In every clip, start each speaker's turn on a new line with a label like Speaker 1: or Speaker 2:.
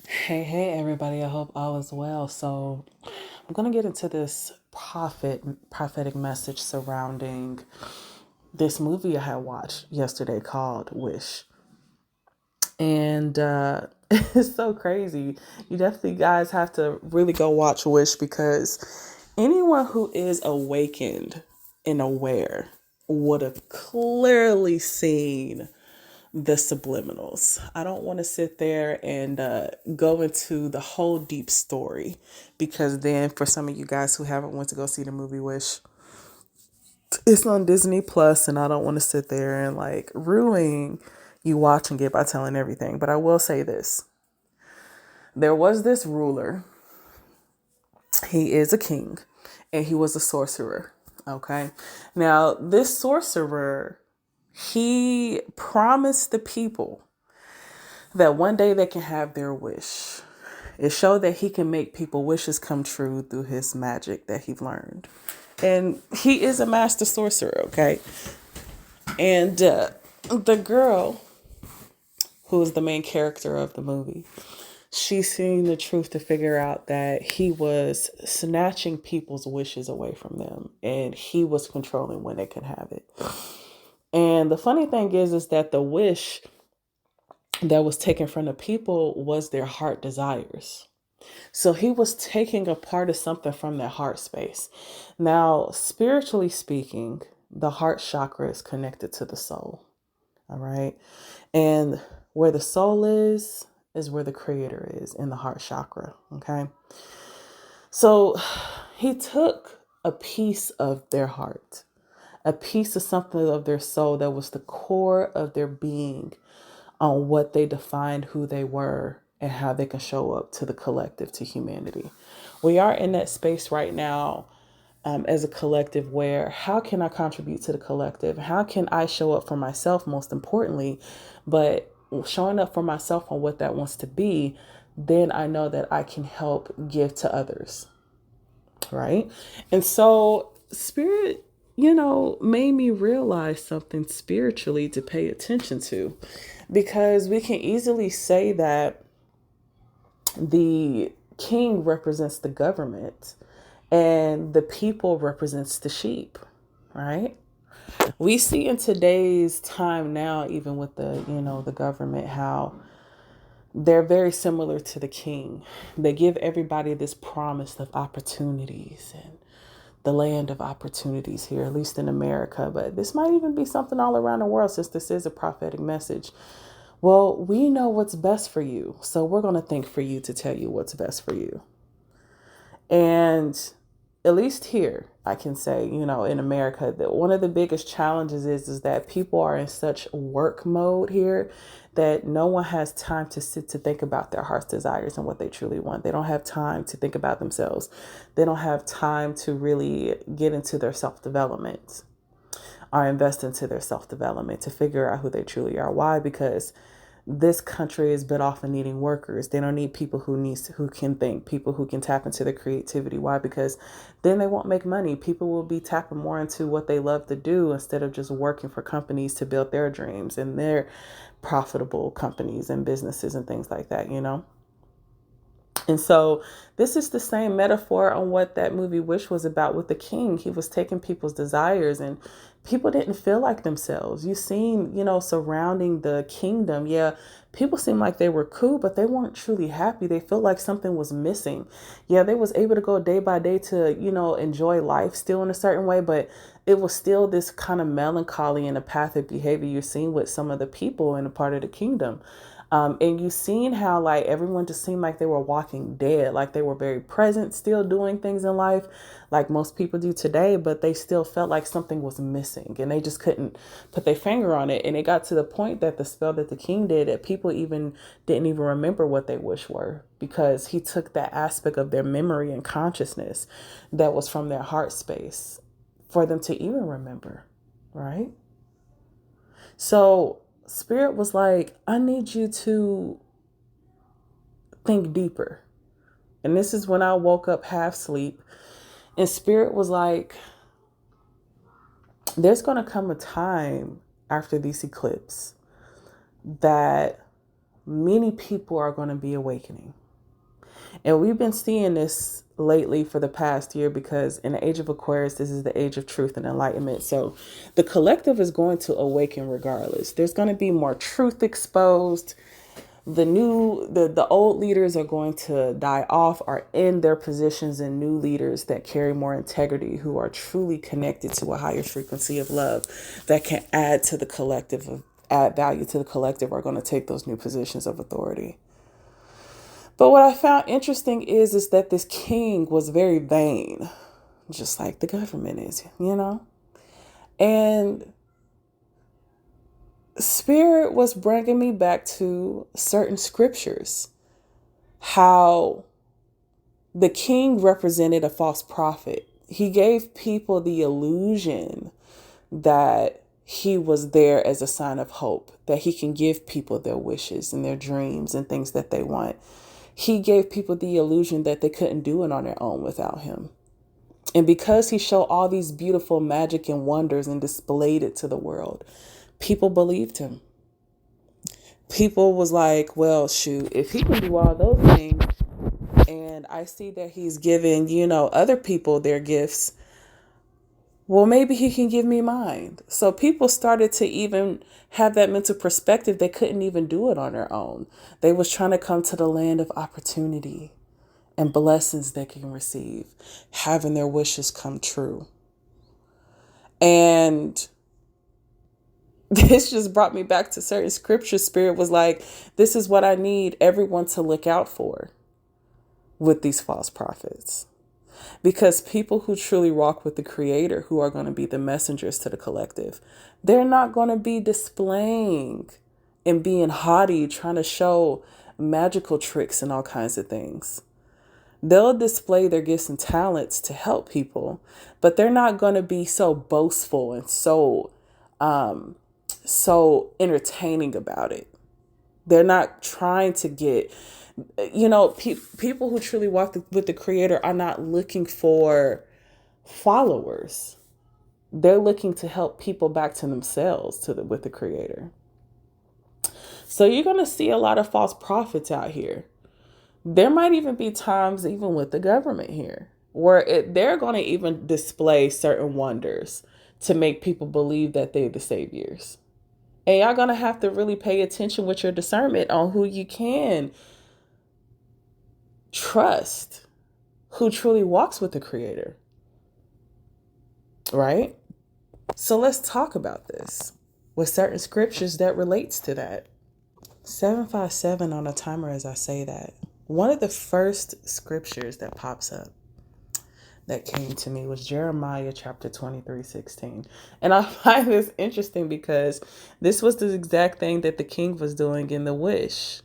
Speaker 1: Hey, everybody. I hope all is well. So, I'm going to get into this prophetic message surrounding this movie I had watched yesterday called Wish. And it's so crazy. You definitely guys have to really go watch Wish because anyone who is awakened and aware would have clearly seen the subliminals. I don't want to sit there and go into the whole deep story because then for some of you guys who haven't went to go see the movie Wish, it's on Disney Plus and I don't want to sit there and like ruin you watching it by telling everything. But I will say this. There was this ruler. He is a king and he was a sorcerer. Okay. Now, this sorcerer, he promised the people that one day they can have their wish. It showed that he can make people wishes come true through his magic that he learned. And he is a master sorcerer, okay? And the girl, who is the main character of the movie, she's seen the truth to figure out that he was snatching people's wishes away from them and he was controlling when they could have it. And the funny thing is that the wish that was taken from the people was their heart desires. So he was taking a part of something from their heart space. Now, spiritually speaking, the heart chakra is connected to the soul. All right. And where the soul is where the creator is in the heart chakra. Okay. So he took a piece of their heart, a piece of something of their soul that was the core of their being on what they defined who they were and how they can show up to the collective, to humanity. We are in that space right now as a collective where how can I contribute to the collective? How can I show up for myself, most importantly, but showing up for myself on what that wants to be, then I know that I can help give to others. Right. And so spirit, made me realize something spiritually to pay attention to because we can easily say that the king represents the government and the people represents the sheep, right? We see in today's time now, even with the government, how they're very similar to the king. They give everybody this promise of opportunities and the land of opportunities here, at least in America. But this might even be something all around the world since this is a prophetic message. Well, we know what's best for you. So we're going to think for you to tell you what's best for you. And at least here, I can say, in America, that one of the biggest challenges is that people are in such work mode here that no one has time to sit to think about their heart's desires and what they truly want. They don't have time to think about themselves. They don't have time to really get into their self-development or invest into their self-development to figure out who they truly are. Why? Because this country is built off of needing workers. They don't need people who can think, people who can tap into their creativity. Why? Because then they won't make money. People will be tapping more into what they love to do instead of just working for companies to build their dreams and their profitable companies and businesses and things like that. And so this is the same metaphor on what that movie Wish was about with the king. He was taking people's desires and people didn't feel like themselves. You seen, surrounding the kingdom. Yeah, people seemed like they were cool, but they weren't truly happy. They felt like something was missing. Yeah, they was able to go day by day to, enjoy life still in a certain way, but it was still this kind of melancholy and apathic behavior you're seeing with some of the people in a part of the kingdom. And you seen how like everyone just seemed like they were walking dead, like they were very present, still doing things in life like most people do today, but they still felt like something was missing and they just couldn't put their finger on it. And it got to the point that the spell that the king did, that people even didn't even remember what they wish were because he took that aspect of their memory and consciousness that was from their heart space for them to even remember, right? So Spirit was like, I need you to think deeper. And this is when I woke up half sleep. And Spirit was like, there's going to come a time after this eclipse that many people are going to be awakening. And we've been seeing this lately for the past year, because in the age of Aquarius, this is the age of truth and enlightenment. So the collective is going to awaken regardless. There's going to be more truth exposed. The old leaders are going to die off, are in their positions, and new leaders that carry more integrity, who are truly connected to a higher frequency of love that can add to the collective, add value to the collective, are going to take those new positions of authority. But what I found interesting is that this king was very vain, just like the government is, And Spirit was bringing me back to certain scriptures, how the king represented a false prophet. He gave people the illusion that he was there as a sign of hope, that he can give people their wishes and their dreams and things that they want. He gave people the illusion that they couldn't do it on their own without him. And because he showed all these beautiful magic and wonders and displayed it to the world, people believed him. People was like, well, shoot, if he can do all those things, and I see that he's giving, other people their gifts, well, maybe he can give me mine. So people started to even have that mental perspective. They couldn't even do it on their own. They was trying to come to the land of opportunity and blessings they can receive, having their wishes come true. And this just brought me back to certain scripture. Spirit was like, this is what I need everyone to look out for with these false prophets. Because people who truly walk with the Creator, who are going to be the messengers to the collective, they're not going to be displaying and being haughty, trying to show magical tricks and all kinds of things. They'll display their gifts and talents to help people, but they're not going to be so boastful and so entertaining about it. They're not trying to get, people who truly walk with the Creator are not looking for followers. They're looking to help people back to themselves with the Creator. So you're going to see a lot of false prophets out here. There might even be times, even with the government here, where they're going to even display certain wonders to make people believe that they're the saviors. And y'all going to have to really pay attention with your discernment on who you can trust, who truly walks with the Creator. Right? So let's talk about this with certain scriptures that relates to that. 757 on a timer as I say that. One of the first scriptures that pops up that came to me was Jeremiah chapter 23:16. And I find this interesting because this was the exact thing that the king was doing in the wish,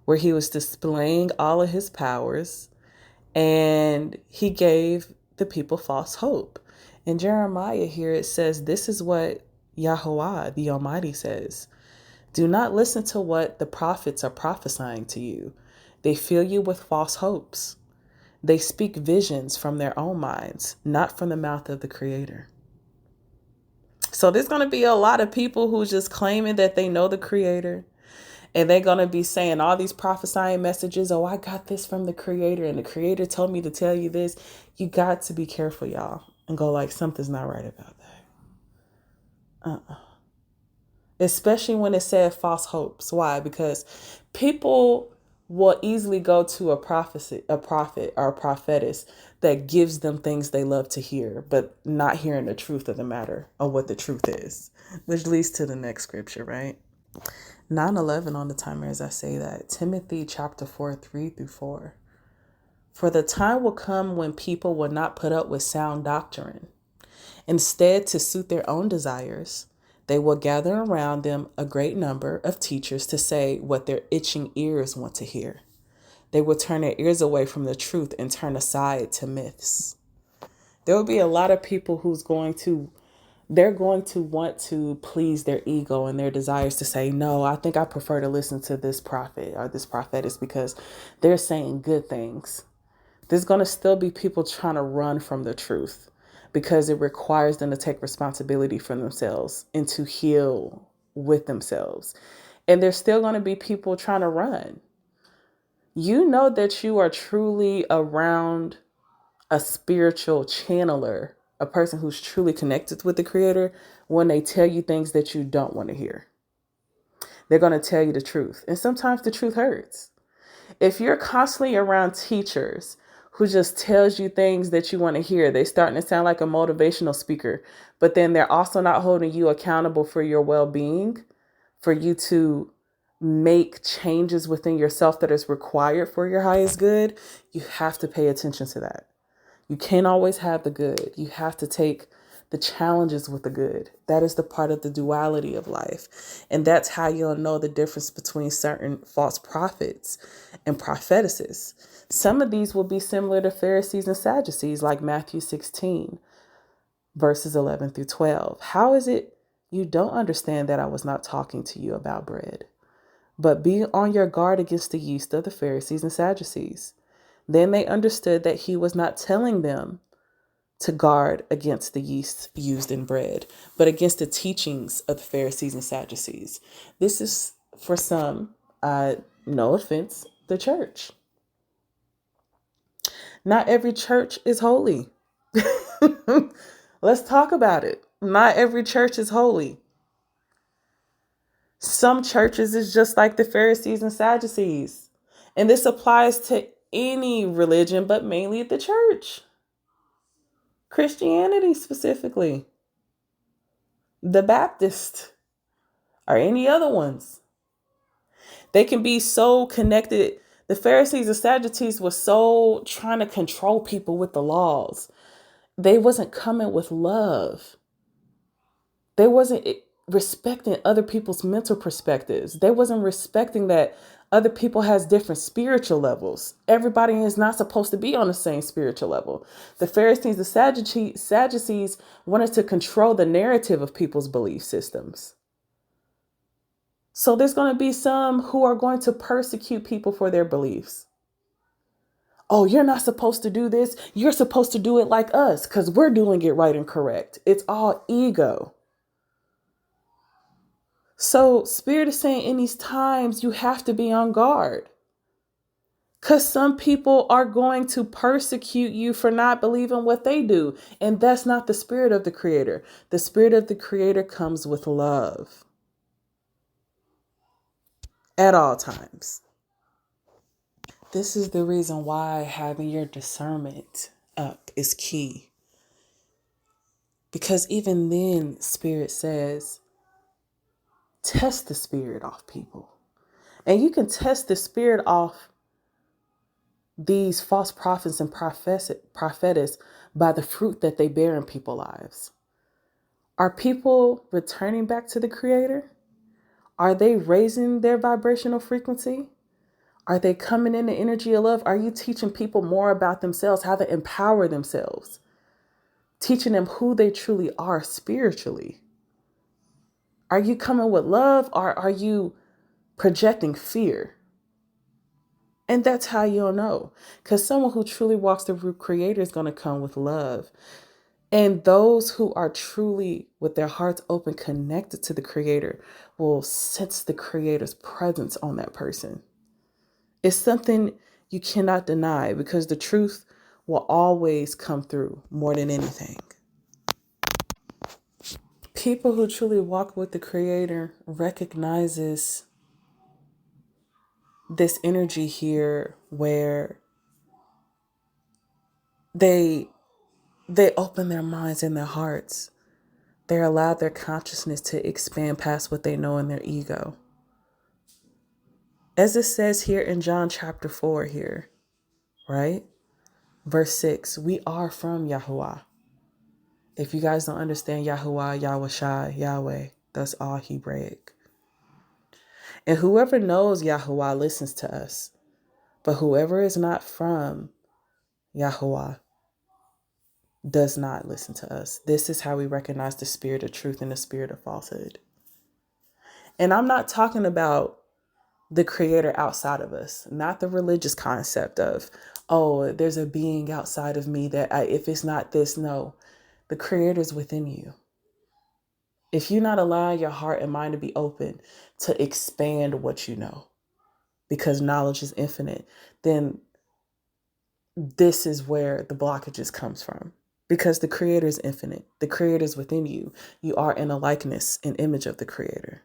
Speaker 1: where he was displaying all of his powers and he gave the people false hope. In Jeremiah here it says, this is what Yahweh, the Almighty, says. Do not listen to what the prophets are prophesying to you. They fill you with false hopes. They speak visions from their own minds, not from the mouth of the Creator. So there's going to be a lot of people who's just claiming that they know the Creator. And they're going to be saying all these prophesying messages. Oh, I got this from the Creator. And the Creator told me to tell you this. You got to be careful, y'all. And go like, something's not right about that. Especially when it said false hopes. Why? Because people will easily go to a prophet or a prophetess that gives them things they love to hear, but not hearing the truth of the matter or what the truth is, which leads to the next scripture, right? 9:11 on the timer as I say that. Timothy chapter 4, 3-4. For the time will come when people will not put up with sound doctrine. Instead, to suit their own desires, they will gather around them a great number of teachers to say what their itching ears want to hear. They will turn their ears away from the truth and turn aside to myths. There will be a lot of people they're going to want to please their ego and their desires to say, no, I think I prefer to listen to this prophet or this prophetess because they're saying good things. There's going to still be people trying to run from the truth because it requires them to take responsibility for themselves and to heal with themselves. And there's still going to be people trying to run. You know that you are truly around a spiritual channeler, a person who's truly connected with the Creator, when they tell you things that you don't want to hear. They're going to tell you the truth. And sometimes the truth hurts. If you're constantly around teachers who just tells you things that you want to hear, they starting to sound like a motivational speaker, but then they're also not holding you accountable for your well-being, for you to make changes within yourself that is required for your highest good. You have to pay attention to that. You can't always have the good. You have to take the challenges with the good. That is the part of the duality of life. And that's how you'll know the difference between certain false prophets and prophetesses. Some of these will be similar to Pharisees and Sadducees, like Matthew 16, verses 11 through 12. How is it you don't understand that I was not talking to you about bread? But be on your guard against the yeast of the Pharisees and Sadducees. Then they understood that he was not telling them to guard against the yeast used in bread, but against the teachings of the Pharisees and Sadducees. This is, for some, no offense, the church. Not every church is holy. Let's talk about it. Not every church is holy. Some churches is just like the Pharisees and Sadducees. And this applies to any religion, but mainly the church. Christianity specifically. The Baptist or any other ones. They can be so connected. The Pharisees and Sadducees were so trying to control people with the laws. They wasn't coming with love. They wasn't respecting other people's mental perspectives. They wasn't respecting that other people has different spiritual levels. Everybody is not supposed to be on the same spiritual level. The Pharisees and Sadducees wanted to control the narrative of people's belief systems. So there's going to be some who are going to persecute people for their beliefs. Oh, you're not supposed to do this. You're supposed to do it like us because we're doing it right and correct. It's all ego. So Spirit is saying in these times, you have to be on guard. Because some people are going to persecute you for not believing what they do. And that's not the spirit of the Creator. The spirit of the Creator comes with love. At all times. This is the reason why having your discernment up is key. Because even then, Spirit says, test the spirit off people. And you can test the spirit off these false prophets and prophetess by the fruit that they bear in people's lives. Are people returning back to the Creator? Are they raising their vibrational frequency? Are they coming in the energy of love? Are you teaching people more about themselves, how to empower themselves? Teaching them who they truly are spiritually? Are you coming with love or are you projecting fear? And that's how you'll know. Because someone who truly walks the root Creator is going to come with love. And those who are truly, with their hearts open, connected to the Creator, will sense the Creator's presence on that person. It's something you cannot deny because the truth will always come through more than anything. People who truly walk with the Creator recognizes this energy here where they open their minds and their hearts. They allow their consciousness to expand past what they know in their ego. As it says here in John chapter 4 here, right? Verse 6, we are from Yahuwah. If you guys don't understand Yahuwah, Yahweh, Yahweh, that's all Hebraic. And whoever knows Yahuwah listens to us. But whoever is not from Yahuwah does not listen to us. This is how we recognize the spirit of truth and the spirit of falsehood. And I'm not talking about the Creator outside of us, not the religious concept of, oh, there's a being outside of me that if it's not this, no, the Creator is within you. if you're not allowing your heart and mind to be open to expand what you know, because knowledge is infinite, then this is where the blockages comes from. Because the Creator is infinite. The Creator is within you. You are in a likeness and image of the Creator.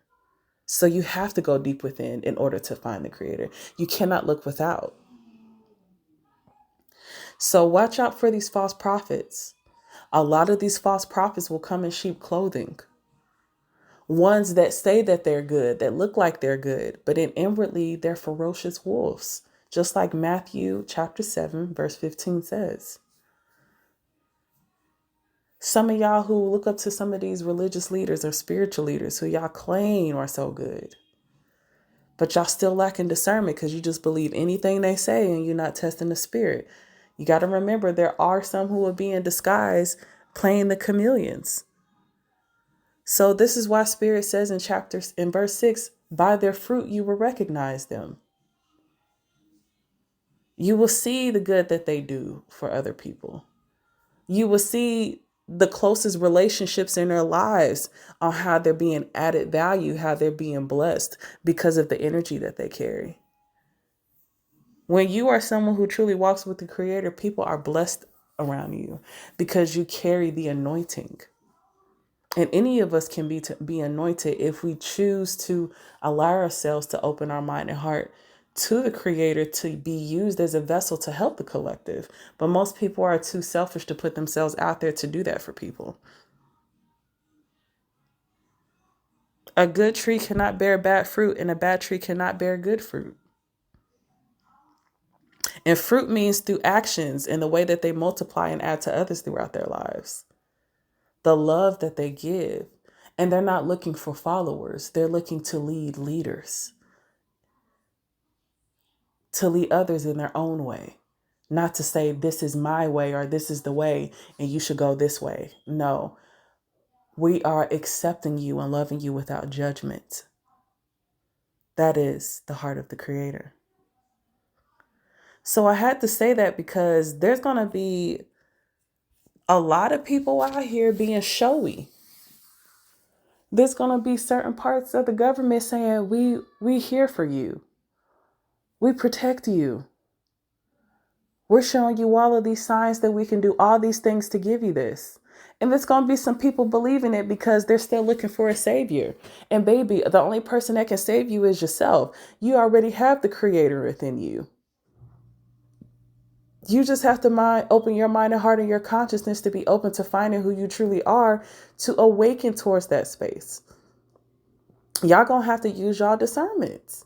Speaker 1: So you have to go deep within in order to find the Creator. You cannot look without. So watch out for these false prophets. A lot of these false prophets will come in sheep clothing. Ones that say that they're good, that look like they're good, but inwardly they're ferocious wolves. Just like Matthew chapter 7, verse 15 says. Some of y'all who look up to some of these religious leaders or spiritual leaders who y'all claim are so good, but y'all still lacking discernment because you just believe anything they say and you're not testing the spirit. You got to remember there are some who will be in disguise playing the chameleons. So this is why Spirit says in verse 6, by their fruit you will recognize them. You will see the good that they do for other people. You will see the closest relationships in their lives on how they're being added value, how they're being blessed because of the energy that they carry. When you are someone who truly walks with the Creator, people are blessed around you because you carry the anointing. And any of us can be anointed if we choose to allow ourselves to open our mind and heart to the Creator to be used as a vessel to help the collective. But most people are too selfish to put themselves out there to do that for people. A good tree cannot bear bad fruit, and a bad tree cannot bear good fruit. And fruit means through actions and the way that they multiply and add to others throughout their lives. The love that they give. And they're not looking for followers. They're looking to lead leaders. To lead others in their own way. Not to say this is my way or this is the way and you should go this way. No. We are accepting you and loving you without judgment. That is the heart of the Creator. So I had to say that because there's going to be a lot of people out here being showy. There's going to be certain parts of the government saying, we here for you. We protect you. We're showing you all of these signs that we can do all these things to give you this. And there's going to be some people believing it because they're still looking for a savior. And baby, the only person that can save you is yourself. You already have the Creator within you. You just have to open your mind and heart and your consciousness to be open to finding who you truly are, to awaken towards that space. Y'all gonna have to use y'all discernments.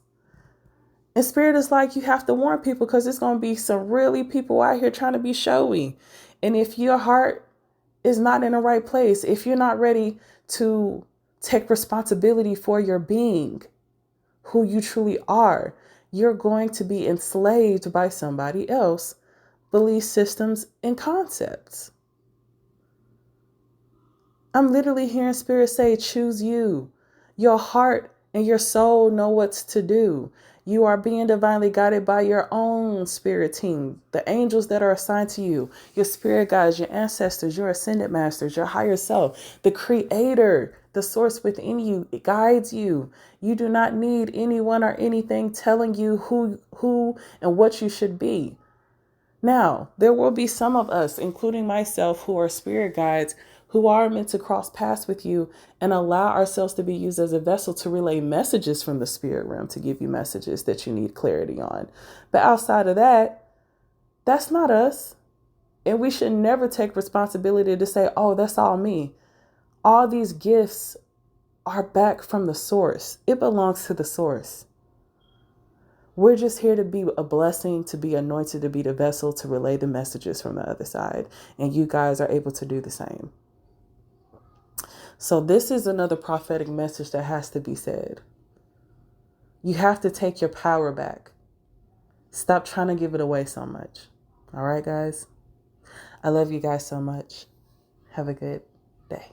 Speaker 1: And Spirit is like, you have to warn people because there's gonna be some really people out here trying to be showy. And if your heart is not in the right place, if you're not ready to take responsibility for your being, who you truly are, you're going to be enslaved by somebody else. Belief systems and concepts. I'm literally hearing Spirit say, choose you. Your heart and your soul know what's to do. You are being divinely guided by your own spirit team, the angels that are assigned to you, your spirit guides, your ancestors, your ascended masters, your higher self, the Creator, the source within you. It guides you. You do not need anyone or anything telling you who and what you should be. Now, there will be some of us, including myself, who are spirit guides, who are meant to cross paths with you and allow ourselves to be used as a vessel to relay messages from the spirit realm, to give you messages that you need clarity on. But outside of that, that's not us. And we should never take responsibility to say, oh, that's all me. All these gifts are back from the source. It belongs to the source. We're just here to be a blessing, to be anointed, to be the vessel, to relay the messages from the other side. And you guys are able to do the same. So this is another prophetic message that has to be said. You have to take your power back. Stop trying to give it away so much. All right, guys? I love you guys so much. Have a good day.